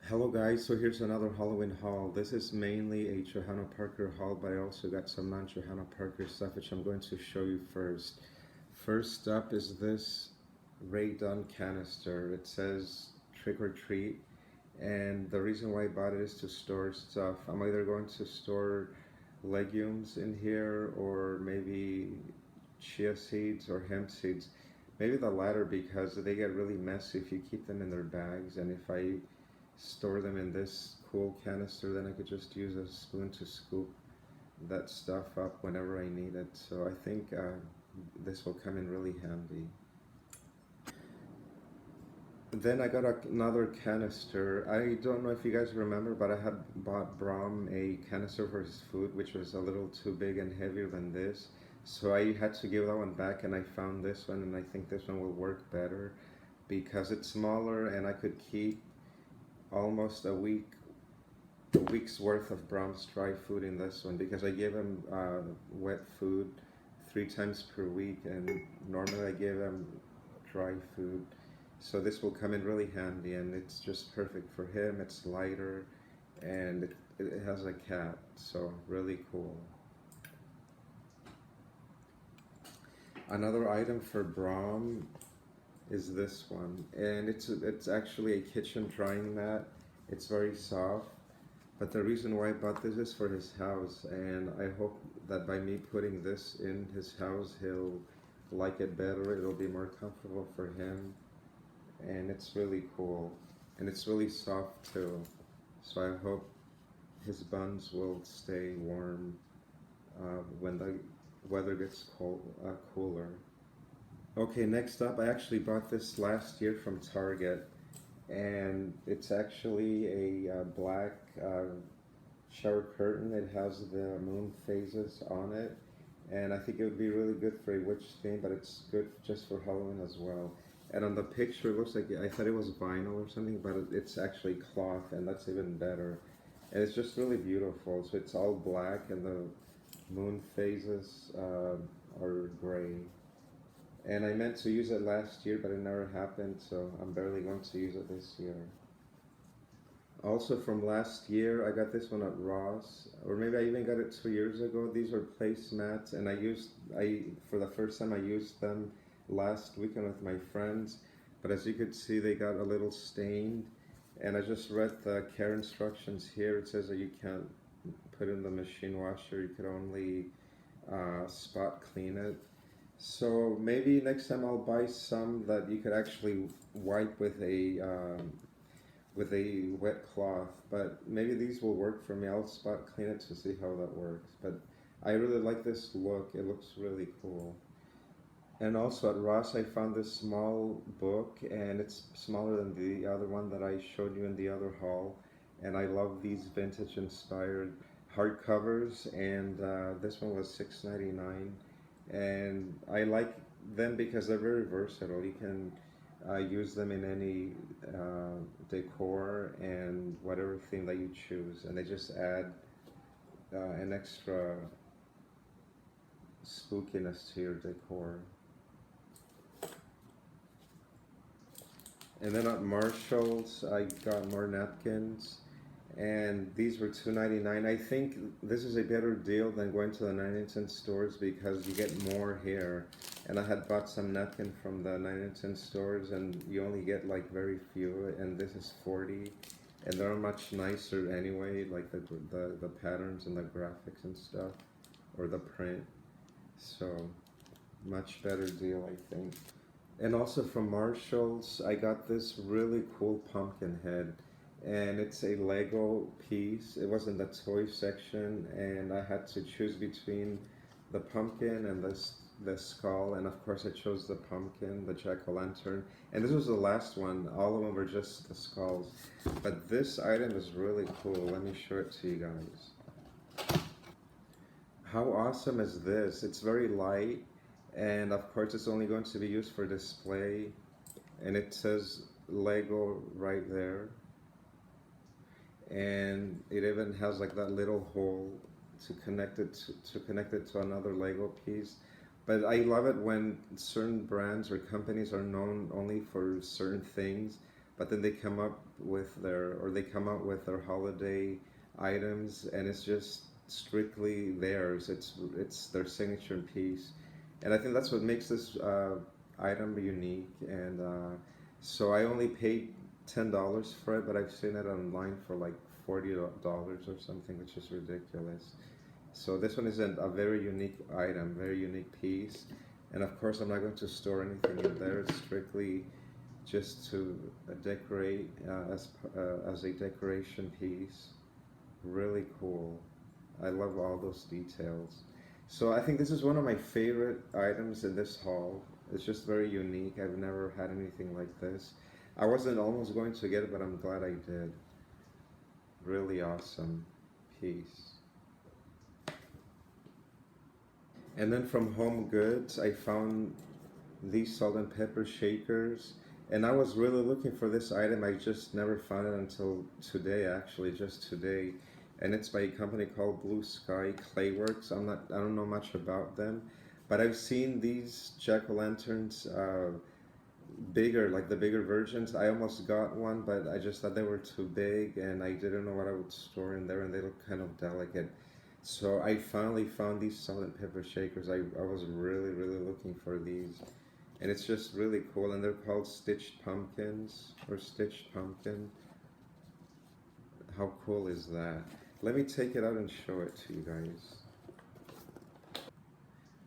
Hello guys, so here's another Halloween haul. This is mainly a Johanna Parker haul, but I also got some non-Johanna Parker stuff which I'm going to show you first. First up is this Ray Dunn canister. It says trick or treat, and the reason why I bought it is to store stuff. I'm either going to store legumes in here or maybe chia seeds or hemp seeds. Maybe the latter because they get really messy if you keep them in their bags, and if I store them in this cool canister, then I could just use a spoon to scoop that stuff up whenever I need it. So I think this will come in really handy. Then I got another canister. I don't know if you guys remember, but I had bought Brom a canister for his food, which was a little too big and heavier than this. So I had to give that one back, and I found this one, and I think this one will work better because it's smaller, and I could keep almost a week's worth of Brahms dry food in this one because I gave him wet food 3 times per week, and normally I give him dry food. So this will come in really handy, and it's just perfect for him. It's lighter, and it has a cat, so really cool. Another item for Brahm is this one, and it's actually a kitchen drying mat. It's very soft, but the reason why I bought this is for his house, and I hope that by me putting this in his house, he'll like it better. It'll be more comfortable for him, and it's really cool, and it's really soft too. So I hope his buns will stay warm when the weather gets cooler. Okay, next up, I actually bought this last year from Target, and it's actually a black shower curtain. It has the moon phases on it, and I think it would be really good for a witch theme, but it's good just for Halloween as well. And on the picture, it looks like I thought it was vinyl or something, but it's actually cloth, and that's even better. And it's just really beautiful. So it's all black, and the moon phases are gray. And I meant to use it last year, but it never happened, so I'm barely going to use it this year. Also from last year, I got this one at Ross, or maybe I even got it 2 years ago. These were placemats, and I for the first time I used them last weekend with my friends. But as you could see, they got a little stained, and I just read the care instructions here. It says that you can't put in the machine washer. You could only spot clean it. So maybe next time I'll buy some that you could actually wipe with a wet cloth. But maybe these will work for me. I'll spot clean it to see how that works. But I really like this look. It looks really cool. And also at Ross, I found this small book, and it's smaller than the other one that I showed you in the other haul. And I love these vintage inspired hardcovers, and this one was $6.99, and I like them because they're very versatile. You can use them in any decor and whatever theme that you choose, and they just add an extra spookiness to your decor. And then at Marshall's, I got more napkins, and these were $2.99. I think this is a better deal than going to the 99-cent stores because you get more here. And I had bought some napkin from the 99-cent stores, and you only get like very few, and this is 40, and they're much nicer anyway, like the patterns and the graphics and stuff, or the print. So much better deal, I think. And also from Marshall's, I got this really cool pumpkin head, and it's a Lego piece. It was in the toy section, and I had to choose between the pumpkin and the skull, and of course I chose the pumpkin, the jack-o'-lantern. And this was the last one. All of them were just the skulls. But this item is really cool. Let me show it to you guys. How awesome is this? It's very light, and of course it's only going to be used for display, and it says Lego right there, and it even has like that little hole to connect it to another Lego piece. But I love it when certain brands or companies are known only for certain things. but then they come up with they come out with their holiday items, and it's just strictly theirs. It's their signature piece, and I think that's what makes this item unique. And so I only paid $10 for it, but I've seen it online for like $40 or something, which is ridiculous. So this one is a very unique item, very unique piece. And of course, I'm not going to store anything in there. It's strictly just to decorate as a decoration piece. Really cool. I love all those details. So I think this is one of my favorite items in this haul. It's just very unique. I've never had anything like this. I wasn't almost going to get it, but I'm glad I did. Really awesome piece. And then from Home Goods, I found these salt and pepper shakers. And I was really looking for this item. I just never found it until today, actually, just today. And it's by a company called Blue Sky Clayworks. I don't know much about them, but I've seen these jack-o'-lanterns bigger, like the bigger versions. I almost got one, but I just thought they were too big, and I didn't know what I would store in there, and they look kind of delicate. So I finally found these salt and pepper shakers. I was really, really looking for these. And it's just really cool. And they're called Stitched Pumpkins or Stitched Pumpkin. How cool is that? Let me take it out and show it to you guys.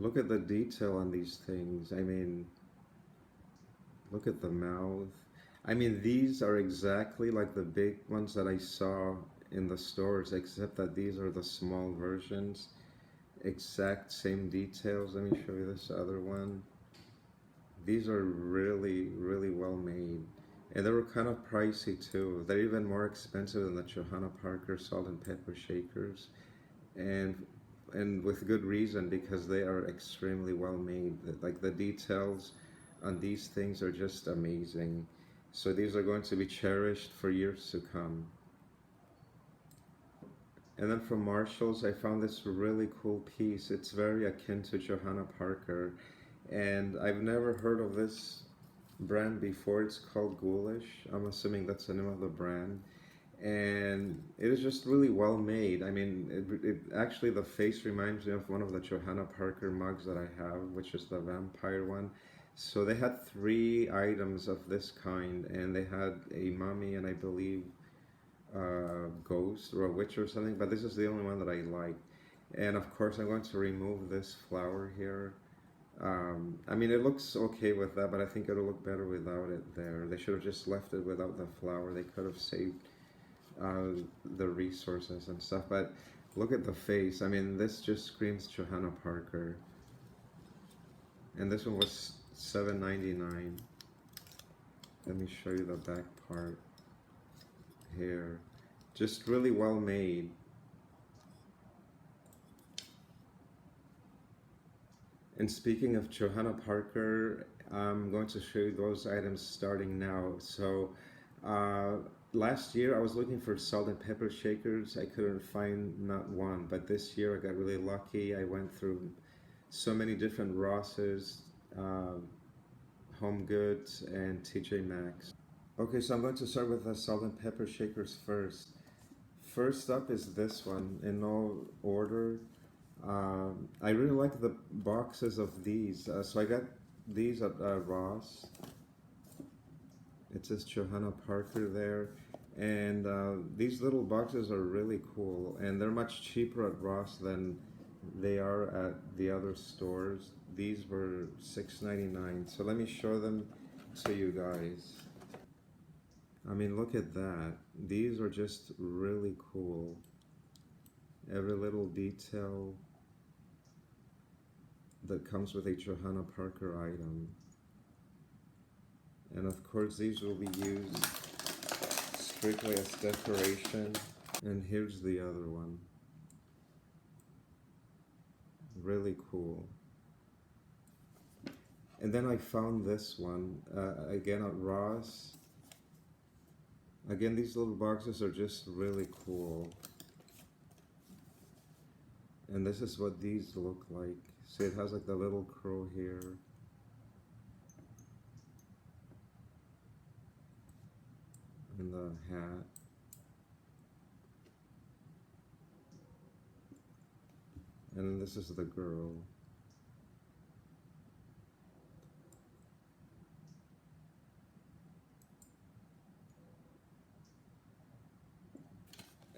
Look at the detail on these things. I mean, look at the mouth. I mean, these are exactly like the big ones that I saw in the stores, except that these are the small versions. Exact same details. Let me show you this other one. These are really, really well made. And they were kind of pricey too. They're even more expensive than the Johanna Parker salt and pepper shakers. And and with good reason, because they are extremely well made. Like the details on these things are just amazing. So these are going to be cherished for years to come. And then from Marshalls, I found this really cool piece. It's very akin to Johanna Parker. And I've never heard of this brand before. It's called Ghoulish. I'm assuming that's the name of the brand. And it is just really well made. I mean, it actually, the face reminds me of one of the Johanna Parker mugs that I have, which is the vampire one. So they had three items of this kind, and they had a mummy and I believe ghost or a witch or something, but this is the only one that I like. And of course, I'm going to remove this flower here. I mean, it looks okay with that, but I think it'll look better without it there. They should have just left it without the flower. They could have saved the resources and stuff. But look at the face. I mean, this just screams Johanna Parker. And this one was $7.99. Let me show you the back part here. Just really well made. And speaking of Johanna Parker, I'm going to show you those items starting now. So last year I was looking for salt and pepper shakers. I couldn't find not one, but this year I got really lucky. I went through so many different Rosses, Home Goods, and TJ Maxx. Okay, so I'm going to start with the salt and pepper shakers first. First up is this one, in no order. I really like the boxes of these. So I got these at Ross. It says Johanna Parker there. And these little boxes are really cool. And they're much cheaper at Ross than they are at the other stores. These were $6.99. So let me show them to you guys. I mean, look at that. These are just really cool. Every little detail that comes with a Johanna Parker item. And of course, these will be used strictly as decoration. And here's the other one. Really cool. And then I found this one, again at Ross. Again, these little boxes are just really cool. And this is what these look like. See, it has like the little crow here. and the hat. And this is the girl.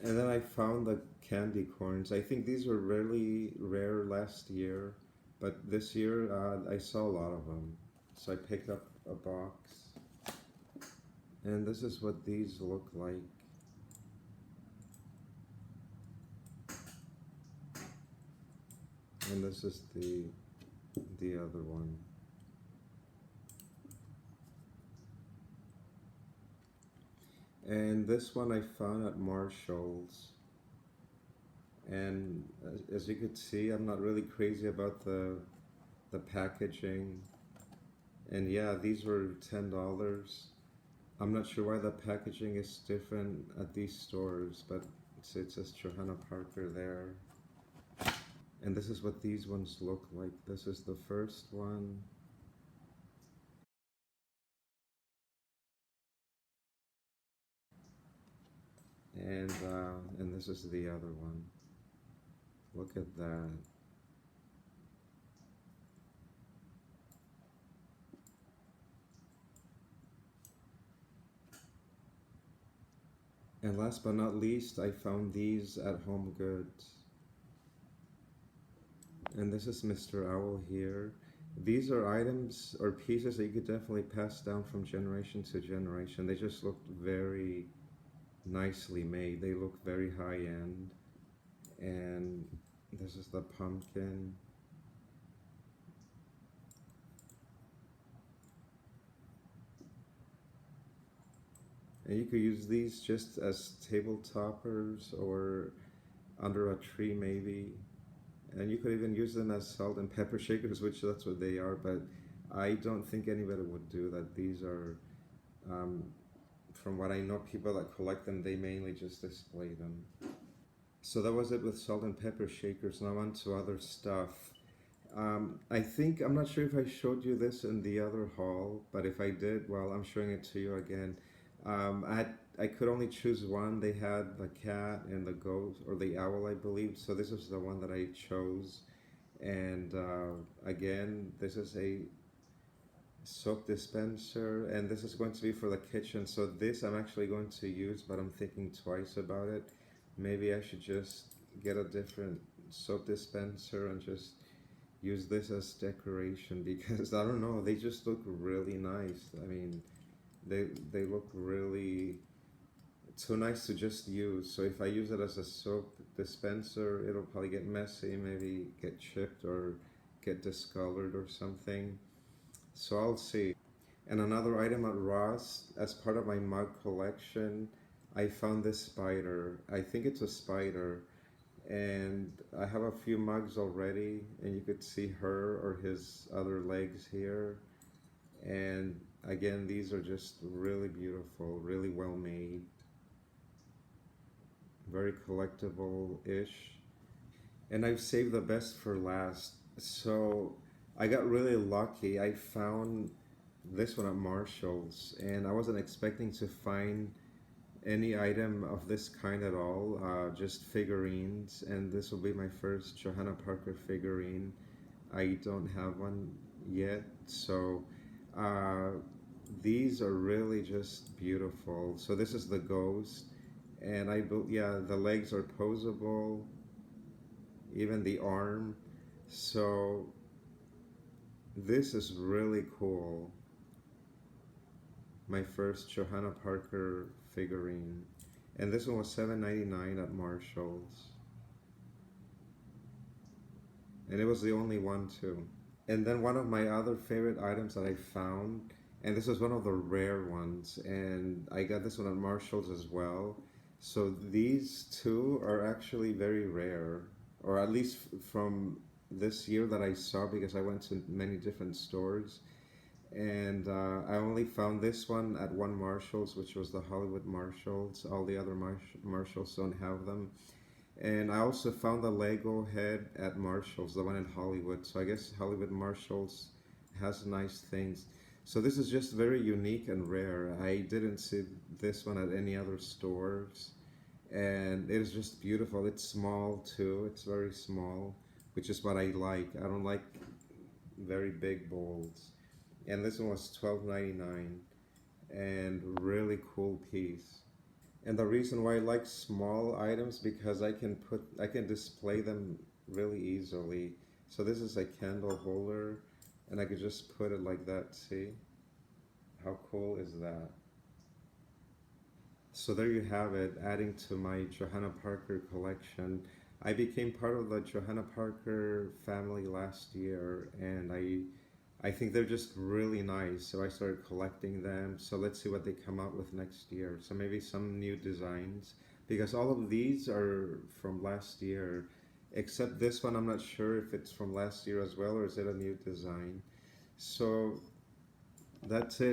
And then I found the candy corns. I think these were really rare last year, but this year I saw a lot of them. So I picked up a box. And this is what these look like. And this is the other one. And this one I found at Marshall's. And as you could see, I'm not really crazy about the packaging. And yeah, these were $10. I'm not sure why the packaging is different at these stores, but it says Johanna Parker there. And this is what these ones look like. This is the first one. And this is the other one. Look at that. And last but not least, I found these at Home Goods. And this is Mr. Owl here. These are items or pieces that you could definitely pass down from generation to generation. They just look very nicely made. They look very high end. And this is the pumpkin. And you could use these just as table toppers or under a tree maybe. And you could even use them as salt and pepper shakers, which that's what they are, but I don't think anybody would do that. These are, um, from what I know, people that collect them, they mainly just display them. So that was it with salt and pepper shakers. Now on to other stuff. I think, I'm not sure if I showed you this in the other haul, but if I did, well, I'm showing it to you again. I could only choose one. They had the cat and the ghost, or the owl, I believe. So this is the one that I chose. And again, this is a soap dispenser, and this is going to be for the kitchen. So this I'm actually going to use, but I'm thinking twice about it. Maybe I should just get a different soap dispenser and just use this as decoration because I don't know, they just look really nice. I mean, they look really too nice to just use. So if I use it as a soap dispenser, it'll probably get messy, maybe get chipped or get discolored or something. So I'll see. And another item at Ross, as part of my mug collection, I found this spider. I think it's a spider. And I have a few mugs already, and you could see her or his other legs here. And again, these are just really beautiful, really well made, very collectible-ish. And I've saved the best for last. So I got really lucky. I found this one at Marshall's, and I wasn't expecting to find any item of this kind at all, just figurines. And this will be my first Johanna Parker figurine. I don't have one yet, so uh, these are really just beautiful. So this is the ghost, and yeah, the legs are posable, even the arm. So this is really cool. My first Johanna Parker figurine, and this one was $7.99 at Marshall's, and it was the only one too. And then one of my other favorite items that I found, and this was one of the rare ones, and I got this one at Marshall's as well. So these two are actually very rare, or at least from this year that I saw because I went to many different stores. And I only found this one at one Marshall's, which was the Hollywood Marshalls. All the other Marshalls don't have them. And I also found the Lego head at Marshall's, the one in Hollywood. So I guess Hollywood Marshalls has nice things. So this is just very unique and rare. I didn't see this one at any other stores, and it is just beautiful. It's small too. It's very small, which is what I like. I don't like very big bowls. And this one was $12.99, and really cool piece. And the reason why I like small items because I can display them really easily. So this is a candle holder, and I could just put it like that. See how cool is that? So there you have it, adding to my Johanna Parker collection. I became part of the Johanna Parker family last year, and I think they're just really nice. So I started collecting them. So let's see what they come out with next year. So maybe some new designs, because all of these are from last year, except this one. I'm not sure if it's from last year as well or is it a new design. So that's it.